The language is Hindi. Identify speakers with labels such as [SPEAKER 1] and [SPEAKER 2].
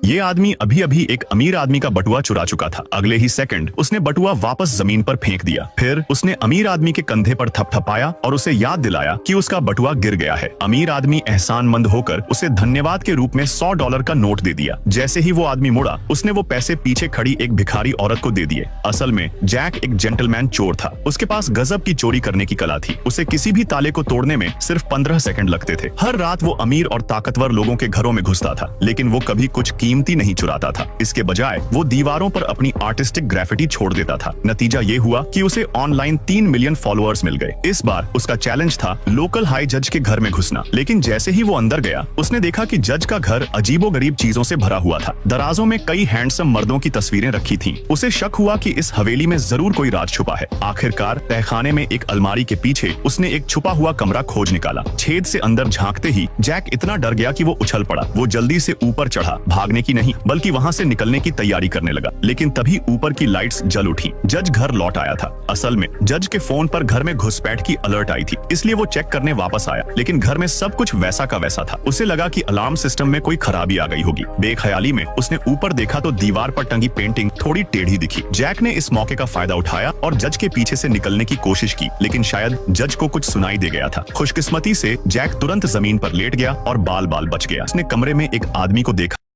[SPEAKER 1] ये आदमी अभी अभी एक अमीर आदमी का बटुआ चुरा चुका था। अगले ही सेकंड उसने बटुआ वापस जमीन पर फेंक दिया। फिर उसने अमीर आदमी के कंधे पर थपथपाया और उसे याद दिलाया कि उसका बटुआ गिर गया है। अमीर आदमी एहसानमंद होकर उसे धन्यवाद के रूप में $100 का नोट दे दिया। जैसे ही वो आदमी मुड़ा, उसने वो पैसे पीछे खड़ी एक भिखारी औरत को दे दिए। असल में जैक एक जेंटलमैन चोर था। उसके पास गजब की चोरी करने की कला थी। उसे किसी भी ताले को तोड़ने में सिर्फ 15 सेकंड लगते थे। हर रात वो अमीर और ताकतवर लोगों के घरों में घुसता था, लेकिन वो कभी कुछ कीमती नहीं चुराता था। इसके बजाय वो दीवारों पर अपनी आर्टिस्टिक ग्राफिटी छोड़ देता था। नतीजा ये हुआ कि उसे ऑनलाइन 3 मिलियन फॉलोअर्स मिल गए। इस बार उसका चैलेंज था लोकल हाई जज के घर में घुसना। लेकिन जैसे ही वो अंदर गया, उसने देखा कि जज का घर अजीबोगरीब चीजों से भरा हुआ था। दराजों में कई हैंडसम मर्दों की तस्वीरें रखी थीं। उसे शक हुआ कि इस हवेली में जरूर कोई राज छुपा है। आखिरकार तहखाने में एक अलमारी के पीछे उसने एक छुपा हुआ कमरा खोज निकाला। छेद से अंदर झांकते ही जैक इतना डर गया कि वो उछल पड़ा। वो जल्दी से ऊपर चढ़ा, भागने की नहीं बल्कि वहां से निकलने की तैयारी करने लगा। लेकिन तभी ऊपर की लाइट्स जल उठी। जज घर लौट आया था। असल में जज के फोन पर घर में घुसपैठ की अलर्ट आई थी, इसलिए वो चेक करने वापस आया। लेकिन घर में सब कुछ वैसा का वैसा था। उसे लगा कि अलार्म सिस्टम में कोई खराबी आ गई होगी। बेख्याली में उसने ऊपर देखा तो दीवार पर टंगी पेंटिंग थोड़ी टेढ़ी दिखी। जैक ने इस मौके का फायदा उठाया और जज के पीछे से निकलने की कोशिश की, लेकिन शायद जज को कुछ सुनाई दे गया था। खुशकिस्मती से जैक तुरंत जमीन पर लेट गया और बाल बाल बच गया। उसने कमरे में एक आदमी को देखा